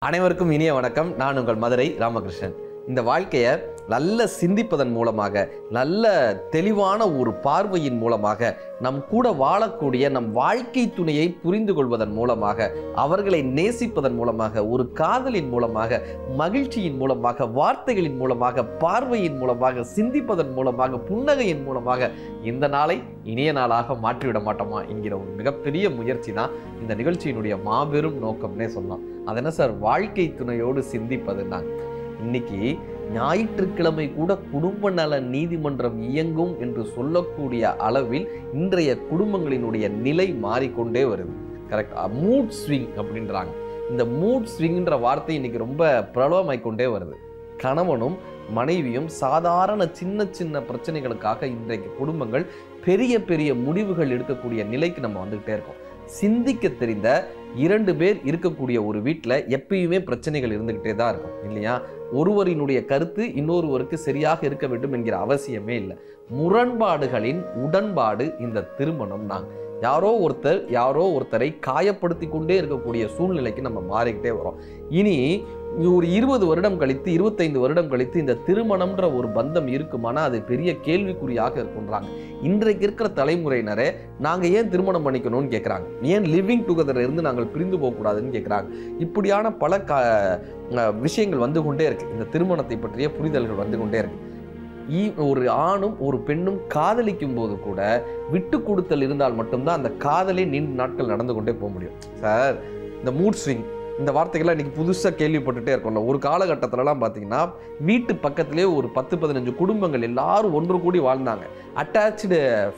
அனைவருக்கும் இனிய வணக்கம். நான் உங்கள் மதுரை ராமகிருஷ்ணன். இந்த வாழ்க்கையை நல்ல சிந்திப்பதன் மூலமாக, நல்ல தெளிவான ஒரு பார்வையின் மூலமாக, நம் கூட வாழக்கூடிய நம் வாழ்க்கை துணையை புரிந்து கொள்வதன் மூலமாக, அவர்களை நேசிப்பதன் மூலமாக, ஒரு காதலின் மூலமாக, மகிழ்ச்சியின் மூலமாக, வார்த்தைகளின் மூலமாக, பார்வையின் மூலமாக, சிந்திப்பதன் மூலமாக, புன்னகையின் மூலமாக இந்த நாளை இனிய நாளாக மாற்றிவிட மாட்டோமா என்கிற ஒரு மிகப்பெரிய முயற்சி தான் இந்த நிகழ்ச்சியினுடைய மாபெரும் நோக்கம்னே சொல்லலாம். அது என்ன சார்? வாழ்க்கை துணையோடு சிந்திப்பதுன்னா, இன்னைக்கு ஞாயிற்றுக்கிழமை கூட குடும்ப நல நீதிமன்றம் இயங்கும் என்று சொல்லக்கூடிய அளவில் இன்றைய குடும்பங்களினுடைய நிலை மாறிக்கொண்டே வருது. கரெக்டா? மூட் ஸ்விங் அப்படின்றாங்க. இந்த மூட் ஸ்விங்ன்ற வார்த்தை இன்னைக்கு ரொம்ப பிரபலமாய்க்கொண்டே வருது. கணவனும் மனைவியும் சாதாரண சின்ன சின்ன பிரச்சனைகளுக்காக இன்றைக்கு குடும்பங்கள் பெரிய பெரிய முடிவுகள் எடுக்கக்கூடிய நிலைக்கு நம்ம வந்துகிட்டே இருக்கோம். சிந்திக்க தெரிந்த 2 பேர் இருக்கக்கூடிய ஒரு வீட்டில் எப்பயுமே பிரச்சனைகள் இருந்துகிட்டே தான் இருக்கும் இல்லையா? ஒருவரினுடைய கருத்து இன்னொருவருக்கு சரியாக இருக்க வேண்டும் என்கிற அவசியமே இல்லை. முரண்பாடுகளின் உடன்பாடு இந்த திருமணம் தான். யாரோ ஒருத்தரை காயப்படுத்தி கொண்டே இருக்கக்கூடிய சூழ்நிலைக்கு நம்ம மாறிக்கிட்டே வரோம். இனி ஒரு 20 வருடம் கழித்து 25 வருடம் கழித்து இந்த திருமணம்ன்ற ஒரு பந்தம் இருக்குமானா அது பெரிய கேள்விக்குறியாக இருக்குன்றாங்க. இன்றைக்கு இருக்கிற தலைமுறையினரே நாங்கள் ஏன் திருமணம் பண்ணிக்கணும்னு கேட்குறாங்க. ஏன் லிவிங் டுகெதர் இருந்து நாங்கள் பிரிந்து போகக்கூடாதுன்னு கேட்குறாங்க. இப்படியான பல விஷயங்கள் வந்து கொண்டே இருக்கு. இந்த திருமணத்தை பற்றிய புரிதல்கள் வந்து கொண்டே இருக்கு. ஒரு ஆணும் ஒரு பெண்ணும் காதலிக்கும் போது கூட விட்டு கொடுத்தல் இருந்தால் மட்டும்தான் அந்த காதலே நீண்ட நாட்கள் நடந்து கொண்டே போக முடியும். சார், இந்த மூட் ஸ்விங் இந்த வார்த்தைகள்லாம் இன்றைக்கி புதுசாக கேள்விப்பட்டுட்டே இருக்கோம்ல. ஒரு காலகட்டத்திலலாம் பார்த்தீங்கன்னா வீட்டு பக்கத்துலேயே ஒரு 10-15 குடும்பங்கள் எல்லாரும் ஒன்று கூடி வாழ்ந்தாங்க. அட்டாச்சு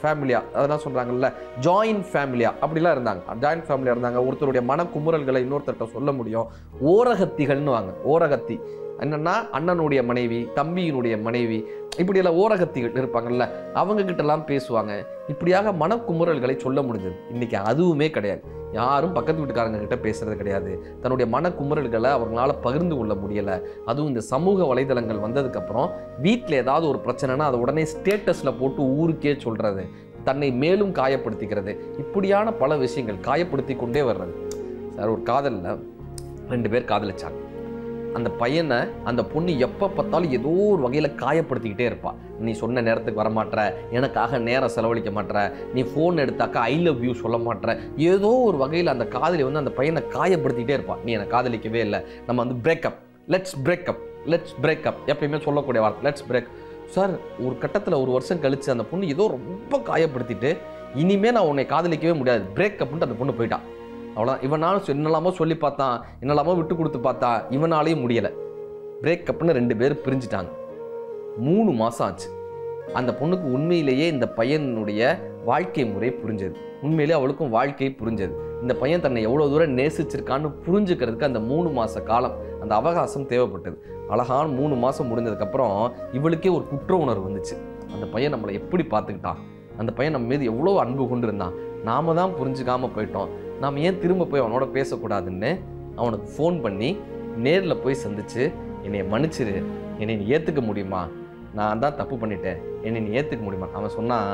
ஃபேமிலியாக, அதெல்லாம் சொல்கிறாங்கல்ல, ஜாயின்ட் ஃபேமிலியாக அப்படிலாம் இருந்தாங்க. ஜாயின்ட் ஃபேமிலியாக இருந்தாங்க. ஒருத்தருடைய மனக்குமுறல்களை இன்னொருத்தர்கிட்ட சொல்ல முடியும். ஓரகத்திகள்னு வாங்க. ஓரகத்தி என்னன்னா அண்ணனுடைய மனைவி, தம்பியினுடைய மனைவி, இப்படியெல்லாம் ஓரகத்திகள் இருப்பாங்கல்ல, அவங்க கிட்டலாம் பேசுவாங்க. இப்படியாக மனக்குமுறல்களை சொல்ல முடிஞ்சது. இன்னைக்கு அதுவுமே கிடையாது. யாரும் பக்கத்து வீட்டுக்காரங்க கிட்ட பேசுறது கிடையாது. தன்னுடைய மனக்குமுறல்களை அவங்களால பகிர்ந்து கொள்ள முடியலை. அதுவும் இந்த சமூக வலைதளங்கள் வந்ததுக்கப்புறம் வீட்டில் ஏதாவது ஒரு பிரச்சனைனா அதை உடனே ஸ்டேட்டஸில் போட்டு ஊருக்கே சொல்கிறது, தன்னை மேலும் காயப்படுத்திக்கிறது, இப்படியான பல விஷயங்கள் காயப்படுத்தி கொண்டே வர்றது. சார், ஒரு காதலில் 2 பேர் காதலிச்சாங்க. அந்த பையனை அந்த பொண்ணு எப்போ பார்த்தாலும் ஏதோ ஒரு வகையில் காயப்படுத்திக்கிட்டே இருப்பாள். நீ சொன்ன நேரத்துக்கு வரமாட்ற, எனக்காக நேரம் செலவழிக்க மாட்ற, நீ ஃபோன் எடுத்தாக்கா ஐ லவ் யூ சொல்ல மாட்ற, ஏதோ ஒரு வகையில் அந்த காதலி வந்து அந்த பையனை காயப்படுத்திக்கிட்டே இருப்பாள். நீ என்னை காதலிக்கவே இல்லை, நம்ம வந்து பிரேக்கப், லெட்ஸ் பிரேக்கப் எப்பயுமே சொல்லக்கூடிய வார்த்தை, லெட்ஸ் பிரேக். சார், ஒரு கட்டத்தில் 1 வருஷம் கழித்து அந்த பொண்ணு ஏதோ ரொம்ப காயப்படுத்திட்டு, இனிமேல் நான் உன்னை காதலிக்கவே முடியாது, பிரேக்கப்ன்ட்டு அந்த பொண்ணு போயிட்டான். அவ்வளோதான். இவனாலும் என்னெல்லாமோ சொல்லி பார்த்தான், என்னெல்லாமோ விட்டு கொடுத்து பார்த்தா, இவனாலையும் முடியலை. பிரேக்கப்னு 2 பேர் பிரிஞ்சுட்டாங்க. 3 மாதம் ஆச்சு. அந்த பொண்ணுக்கு உண்மையிலேயே இந்த பையனுடைய வாழ்க்கை முறை புரிஞ்சது. உண்மையிலேயே அவளுக்கும் வாழ்க்கை புரிஞ்சது. இந்த பையன் தன்னை எவ்வளோ தூரம் நேசிச்சிருக்கான்னு புரிஞ்சுக்கிறதுக்கு அந்த 3 மாத காலம், அந்த அவகாசம் தேவைப்பட்டது. அழகான 3 மாதம் முடிஞ்சதுக்கப்புறம் இவளுக்கே ஒரு குற்ற உணர்வு வந்துச்சு. அந்த பையன் நம்மளை எப்படி பார்த்துக்கிட்டான், அந்த பையன் நம்ம மீது எவ்வளோ அன்பு கொண்டு இருந்தான், நாம தான் புரிஞ்சுக்காமல் போயிட்டோம், நாம் ஏன் திரும்ப போய் அவனோட பேசக்கூடாதுன்னு அவனுக்கு ஃபோன் பண்ணி நேரில் போய் சந்திச்சு, என்னை மன்னிச்சிரு, என்னை நீ ஏற்றுக்க முடியுமா, நான் தான் தப்பு பண்ணிட்டேன், என்னை நீ ஏற்றுக்க முடியுமா. அவன் சொன்னான்,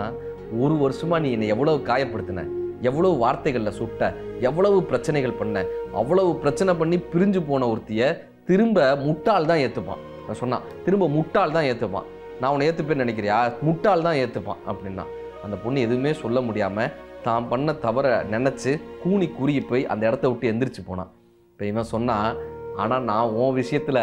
1 வருஷமாக நீ என்னை எவ்வளவு காயப்படுத்தின, எவ்வளவு வார்த்தைகளில் சுட்ட, எவ்வளவு பிரச்சனைகள் பண்ண, அவ்வளவு பிரச்சனை பண்ணி பிரிஞ்சு போன ஒருத்தியை திரும்ப முட்டாள் தான் ஏற்றுப்பான். அவன் சொன்னான், திரும்ப முட்டாள் தான் ஏற்றுப்பான். நான் உன்னை ஏற்றுப்பேன்னு நினைக்கிறியா, முட்டாள் தான் ஏற்றுப்பான் அப்படின்னா. அந்த பொண்ணு எதுவுமே சொல்ல முடியாமல் தான் பண்ண தவற நினச்சி கூனி குறுகி போய் அந்த இடத்த விட்டு எந்திரிச்சு போனான். இப்போ இவன் சொன்னான், ஆனால் நான் உன் விஷயத்தில்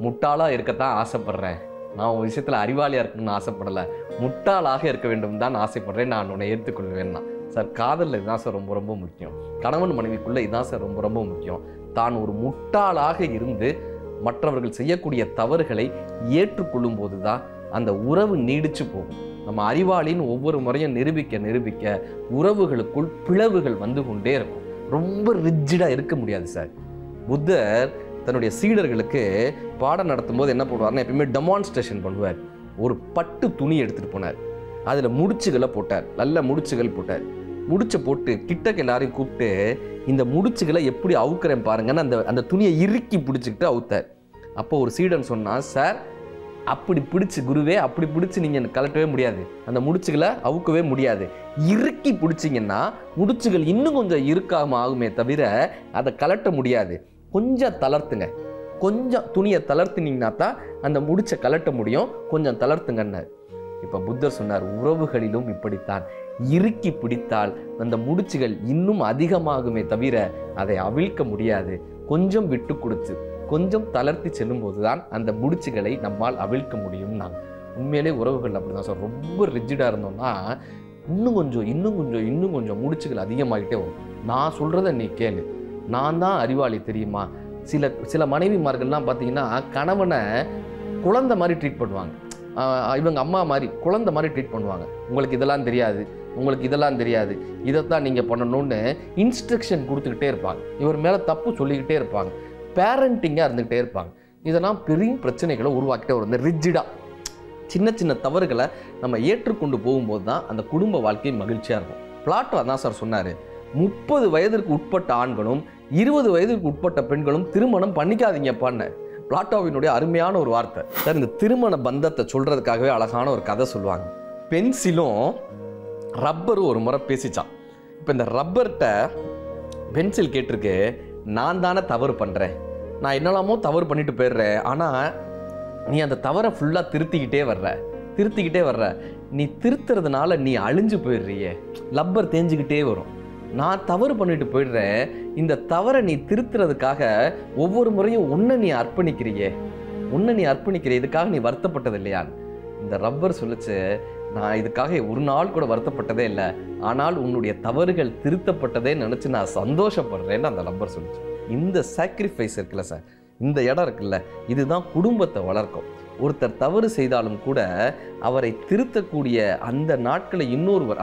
முட்டாளாக இருக்கத்தான் ஆசைப்பட்றேன், நான் உன் விஷயத்தில் அறிவாளியாக இருக்கணும்னு ஆசைப்படலை, முட்டாளாக இருக்க வேண்டும் தான் ஆசைப்படுறேன், நான் உன்னை ஏற்றுக்கொள்வேன்னா. சார், காதலில் இதுதான் சார் ரொம்ப ரொம்ப முக்கியம். கணவன் மனைவிக்குள்ளே இதுதான் சார் ரொம்ப ரொம்ப முக்கியம். தான் ஒரு முட்டாளாக இருந்து மற்றவர்கள் செய்யக்கூடிய தவறுகளை ஏற்றுக்கொள்ளும் போது தான் அந்த உறவு நீடிச்சு போகும். நம்ம அறிவாளின்னு ஒவ்வொரு முறையும் நிரூபிக்க உறவுகளுக்குள் பிளவுகள் வந்து கொண்டே இருக்கும். ரொம்ப ரிஜிடாக இருக்க முடியாது சார். புத்தர் தன்னுடைய சீடர்களுக்கு பாடம் நடத்தும் போது என்ன பண்ணுவார்னா, எப்பயுமே டெமான்ஸ்ட்ரேஷன் பண்ணுவார். ஒரு பட்டு துணி எடுத்துகிட்டு போனார். அதில் முடிச்சுகளை போட்டார், நல்ல முடிச்சுகள் போட்டார். முடிச்சை போட்டு கிட்டக்கு எல்லாரையும் கூப்பிட்டு, இந்த முடிச்சுகளை எப்படி அவுக்கிறேன் பாருங்கன்னு அந்த துணியை இறுக்கி பிடிச்சிக்கிட்டு அவுத்தார். அப்போ ஒரு சீடன் சொன்னான், சார், அப்படி பிடிச்சி குருவே, அப்படி பிடிச்சி நீங்கள் கலட்டவே முடியாது, அந்த முடிச்சுகளை அவுக்கவே முடியாது, இறுக்கி பிடிச்சிங்கன்னா முடிச்சுகள் இன்னும் கொஞ்சம் இறுக்காம ஆகுமே தவிர அதை கலட்ட முடியாது. கொஞ்சம் தளர்த்துங்க, கொஞ்சம் துணியை தளர்த்துனீங்கன்னா தான் அந்த முடிச்சை கலட்ட முடியும், கொஞ்சம் தளர்த்துங்கன்னார். இப்போ புத்தர் சொன்னார், உறவுகளிலும் இப்படித்தான், இறுக்கி பிடித்தால் அந்த முடிச்சுகள் இன்னும் அதிகமாகுமே தவிர அதை அவிழ்க்க முடியாது. கொஞ்சம் விட்டு கொடுத்து கொஞ்சம் தளர்த்தி செல்லும்போது தான் அந்த முடிச்சுகளை நம்மால் அவிழ்க்க முடியும். நான் உண்மையிலே உறவுகள் அப்படிதான் சார். ரொம்ப ரிஜிடாக இருந்தோம்னா இன்னும் கொஞ்சம் முடிச்சுகள் அதிகமாகிட்டே வரும். நான் சொல்கிறத நீ கேளு, நான் தான் அறிவாளி தெரியுமா. சில மனைவிமார்கள்லாம் பார்த்தீங்கன்னா கணவனை குழந்தை மாதிரி ட்ரீட் பண்ணுவாங்க. இவங்க அம்மா மாதிரி குழந்தை மாதிரி ட்ரீட் பண்ணுவாங்க. உங்களுக்கு இதெல்லாம் தெரியாது, உங்களுக்கு இதெல்லாம் தெரியாது, இதைத்தான் நீங்கள் பண்ணணும்னு இன்ஸ்ட்ரக்ஷன் கொடுத்துக்கிட்டே இருப்பாங்க. இவர் மேலே தப்பு சொல்லிக்கிட்டே இருப்பாங்க. பேரண்டிங்காக இருந்துக்கிட்டே இருப்பாங்க. இதெல்லாம் பெரிய பிரச்சனைகளை உருவாக்கிட்டே வரும். இந்த ரிஜிடாக சின்ன தவறுகளை நம்ம ஏற்றுக்கொண்டு போகும்போது தான் அந்த குடும்ப வாழ்க்கை மகிழ்ச்சியாக இருக்கும். பிளாட்டோ அதான் சார் சொன்னார், 30 வயதிற்கு உட்பட்ட ஆண்களும் 20 வயதிற்கு உட்பட்ட பெண்களும் திருமணம் பண்ணிக்காதீங்கப்பான்னு. பிளாட்டோவினுடைய அருமையான ஒரு வார்த்தை சார். இந்த திருமண பந்தத்தை சொல்கிறதுக்காகவே அழகான ஒரு கதை சொல்லுவாங்க. பென்சிலும் ரப்பரும் ஒரு முறை பேசிச்சான். இப்போ இந்த ரப்பர்கிட்ட பென்சில் கேட்டிருக்கு, நான் தானே தவறு பண்ணுறேன், நான் என்னெல்லாமோ தவறு பண்ணிட்டு போயிடுறேன், ஆனால் நீ அந்த தவறை ஃபுல்லாக திருத்திக்கிட்டே வர்ற, நீ திருத்துறதுனால நீ அழிஞ்சு போயிடுறியே. ரப்பர் தேஞ்சிக்கிட்டே வரும். நான் தவறு பண்ணிட்டு போயிடுறேன், இந்த தவறை நீ திருத்துறதுக்காக ஒவ்வொரு முறையும் உன்னை நீ அர்ப்பணிக்கிறியே, இதுக்காக நீ வருத்தப்பட்டது இல்லையான்னு. இந்த ரப்பர் சொல்லிச்சு, நான் இதுக்காக ஒரு நாள் கூட வருத்தப்பட்டதே இல்லை, ஆனால் உன்னுடைய தவறுகள் திருத்தப்பட்டதே நினச்சி நான் சந்தோஷப்படுறேன்னு அந்த ரப்பர் சொல்லிச்சு. இந்த சாக்ரிஃபைஸ் இருக்குல்ல சார், இந்த இடம் இருக்குல்ல, இதுதான் குடும்பத்தை வளர்க்கும். ஒருத்தர் தவறு செய்தாலும் கூட அவரை திருத்தக்கூடிய அந்த நாட்களை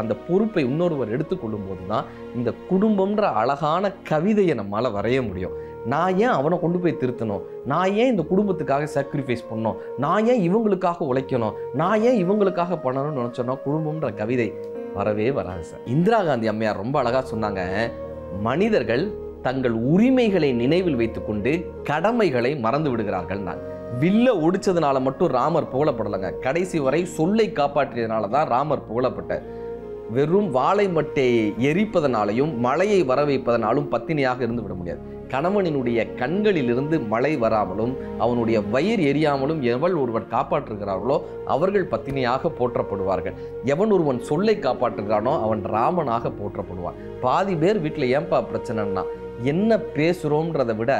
அந்த பொறுப்பை இன்னொருவர் எடுத்துக்கொள்ளும் போது தான் இந்த குடும்பம்ன்ற அழகான கவிதையை நம்மளால் வரைய முடியும். நான் ஏன் அவனை கொண்டு போய் திருத்தணும், நான் ஏன் இந்த குடும்பத்துக்காக சாக்ரிஃபைஸ் பண்ணணும், நான் ஏன் இவங்களுக்காக உழைக்கணும், நான் ஏன் இவங்களுக்காக பண்ணணும்னு நினச்சோன்னா குடும்பம்ன்ற கவிதை வரவே வராது சார். இந்திரா காந்தி அம்மையார் ரொம்ப அழகாக சொன்னாங்க, மனிதர்கள் தங்கள் உரிமைகளை நினைவில் வைத்துக்கொண்டு கடமைகளை மறந்து விடுகிறார்கள். வில்ல ஒடிச்சதுனால மட்டும் ராமர் புகழப்படலைங்க. கடைசி வரை சொல்லை காப்பாற்றியதுனால தான் ராமர் புகழப்பட்டார். வெறும் வாழை மட்டை எரிப்பதனாலையும் மழையை வர வைப்பதனாலும் பத்தினியாக இருந்து விட முடியாது. கணவனினுடைய கண்களிலிருந்து மழை வராமலும் அவனுடைய வயிறு எரியாமலும் எவள் ஒருவன் காப்பாற்றுகிறார்களோ அவர்கள் பத்தினியாக போற்றப்படுவார்கள். எவன் ஒருவன் சொல்லை காப்பாற்றுகிறானோ அவன் ராமனாக போற்றப்படுவான். பாதி பேர் வீட்டில் ஏன்பா பிரச்சனைன்னா, என்ன பேசுகிறோன்றதை விட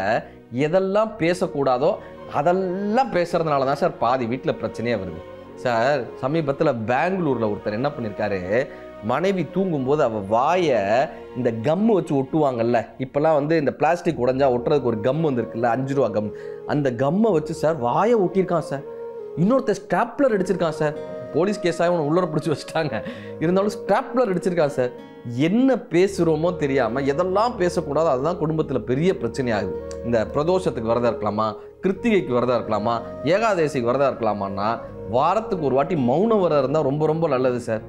எதெல்லாம் பேசக்கூடாதோ அதெல்லாம் பேசுறதுனால தான் சார் பாதி வீட்டில் பிரச்சனையே வருது சார். சமீபத்தில் பெங்களூரில் ஒருத்தர் என்ன பண்ணியிருக்காரு, மனைவி தூங்கும்போது அவள் வாயை இந்த கம்மு வச்சு ஒட்டுவாங்கல்ல, இப்போல்லாம் இந்த பிளாஸ்டிக் உடஞ்சா ஒட்டுறதுக்கு ஒரு கம் வந்துருக்குல்ல, 5 ரூபா கம், அந்த கம்மை வச்சு சார் வாயை ஒட்டியிருக்கான் சார். இன்னொருத்தர் ஸ்டாப்லர் அடிச்சிருக்கான் சார். போலீஸ் கேஸாக அவனை உள்ளர பிடிச்சி வச்சுட்டாங்க. இருந்தாலும் ஸ்டாப்லர் அடிச்சிருக்கான் சார். என்ன பேசுகிறோமோ தெரியாமல் எதெல்லாம் பேசக்கூடாது அதுதான் குடும்பத்தில் பெரிய பிரச்சனையாகுது. இந்த பிரதோஷத்துக்கு விரதம் இருக்கலாமா, கிருத்திகைக்கு விரதம் இருக்கலாமா, ஏகாதேசிக்கு விரதம் இருக்கலாமான்னா வாரத்துக்கு ஒரு வாட்டி மௌன விரதம் இருந்தால் ரொம்ப ரொம்ப நல்லது சார்.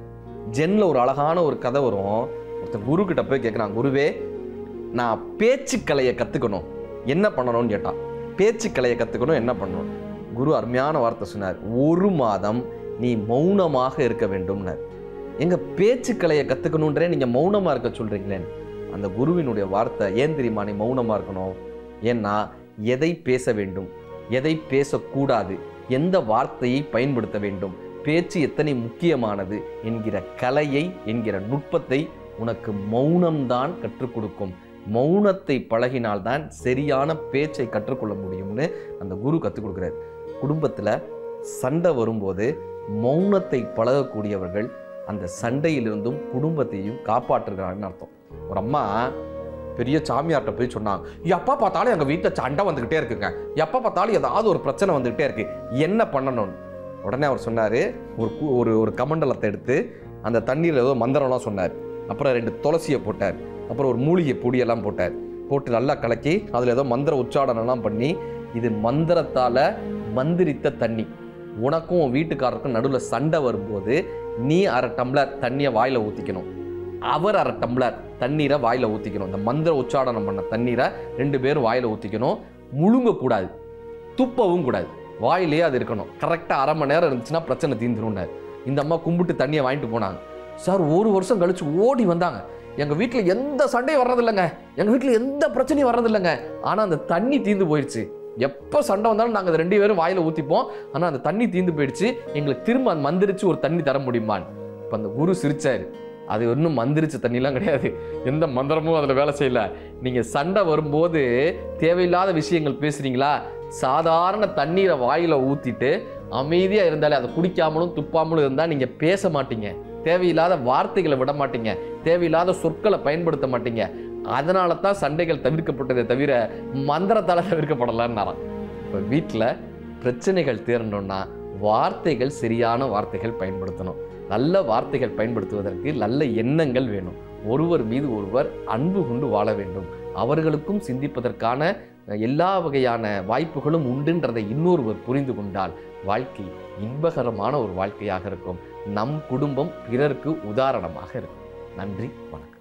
ஜென்னில் ஒரு அழகான ஒரு கதை வரும். ஒருத்தர் குரு கிட்ட போய் கேட்குறான், குருவே நான் பேச்சுக்கலையை கற்றுக்கணும், என்ன பண்ணணும்னு கேட்டான். பேச்சுக்கலையை கற்றுக்கணும் என்ன பண்ணணும்? குரு அருமையான வார்த்தை சொன்னார், 1 மாதம் நீ மௌனமாக இருக்க வேண்டும்னார். எங்கள் பேச்சுக்கலையை கற்றுக்கணுன்றே நீங்கள் மௌனமாக இருக்க சொல்கிறீங்களேன். அந்த குருவினுடைய வார்த்தை, ஏன் தெரியுமா நீ மௌனமாக இருக்கணும்? ஏன்னா எதை பேச வேண்டும், எதை பேசக்கூடாது, எந்த வார்த்தையை பயன்படுத்த வேண்டும், பேச்சு எத்தனை முக்கியமானது என்கிற கலையை என்கிற நுட்பத்தை உனக்கு மௌனம்தான் கற்றுக் கொடுக்கும். மௌனத்தை பழகினால்தான் சரியான பேச்சை கற்றுக்கொள்ள முடியும்னு அந்த குரு கற்றுக் கொடுக்குறாரு. குடும்பத்தில் சண்டை வரும்போது மௌனத்தை பழகக்கூடியவர்கள் அந்த சண்டையிலிருந்தும் குடும்பத்தையும் காப்பாற்றுகிறாங்கன்னு அர்த்தம். ஒரு அம்மா பெரிய சாமியார்கிட்ட போய் சொன்னாங்க, எப்போ பார்த்தாலும் எங்கள் வீட்டில் சண்டை வந்துக்கிட்டே இருக்குங்க, எப்போ பார்த்தாலும் ஏதாவது ஒரு பிரச்சனை வந்துக்கிட்டே இருக்கு, என்ன பண்ணணும்னு. உடனே அவர் சொன்னார், ஒரு கமண்டலத்தை எடுத்து அந்த தண்ணீரில் ஏதோ மந்திரம்லாம் சொன்னார். அப்புறம் 2 துளசியை போட்டார். அப்புறம் ஒரு மூலிகை பொடியெல்லாம் போட்டு நல்லா கலக்கி அதில் ஏதோ மந்திர உச்சாடனெல்லாம் பண்ணி, இது மந்திரத்தால் மந்திரித்த தண்ணி, உனக்கும் வீட்டுக்காரருக்கும் நடுவில் சண்டை வரும்போது நீ 1/2 டம்ளர் தண்ணியை வாயில் ஊற்றிக்கணும், அவர் 1/2 டம்ளர் தண்ணீரை வாயில் ஊற்றிக்கணும். இந்த மந்திர உச்சாடனம் பண்ண தண்ணீரை 2 பேரும் வாயில் ஊற்றிக்கணும். முழுங்கக்கூடாது, துப்பவும் கூடாது, வாயிலே அது இருக்கணும். கரெக்டாக 1/2 மணி நேரம் இருந்துச்சுன்னா பிரச்சனை தீர்ந்துருன்னார். இந்த அம்மா கும்பிட்டு தண்ணியை வாங்கிட்டு போனாங்க சார். 1 வருஷம் கழிச்சு ஓடி வந்தாங்க, எங்க வீட்டுல எந்த சண்டையும் வர்றதில்லைங்க, எங்க வீட்டுல எந்த பிரச்சனையும் வர்றதில்லைங்க, ஆனா அந்த தண்ணி தீர்ந்து போயிடுச்சு. எப்போ சண்டை வந்தாலும் நாங்கள் அந்த 2 பேரும் வாயில ஊத்திப்போம், ஆனா அந்த தண்ணி தீர்ந்து போயிடுச்சு, எங்களுக்கு திரும்ப மந்திரிச்சு ஒரு தண்ணி தர முடியுமான்னு. இப்ப அந்த குரு சிரிச்சாரு. அது இன்னும் மந்திரிச்ச தண்ணிலாம் கிடையாது, எந்த மந்திரமும் அதுல வேலை செய்யல. நீங்க சண்டை வரும்போது தேவையில்லாத விஷயங்கள் பேசுறீங்களா, சாதாரண தண்ணீரை வாயில ஊத்திட்டு அமைதியா இருந்தாலே, அதை குடிக்காமலும் துப்பாமலும் இருந்தா நீங்க பேச மாட்டீங்க, தேவையில்லாத வார்த்தைகளை விட மாட்டீங்க, தேவையில்லாத சொற்களை பயன்படுத்த மாட்டீங்க. அதனால தான் சண்டைகள் தவிர்க்கப்பட்டதை தவிர மந்திரத்தால தவிர்க்கப்படலான்னாராம். இப்போ வீட்டில் பிரச்சனைகள் தீரணும்னா வார்த்தைகள், சரியான வார்த்தைகள் பயன்படுத்தணும். நல்ல வார்த்தைகள் பயன்படுத்துவதற்கு நல்ல எண்ணங்கள் வேணும். ஒருவர் மீது ஒருவர் அன்பு கொண்டு வாழ வேண்டும். அவர்களுக்கும் சிந்திப்பதற்கான எல்லா வகையான வாய்ப்புகளும் உண்டுன்றதை இன்னொருவர் புரிந்து கொண்டால் வாழ்க்கை இன்பகரமான ஒரு வாழ்க்கையாக இருக்கும். நம் குடும்பம் பிறருக்கு உதாரணமாக இருக்கும். நன்றி, வணக்கம்.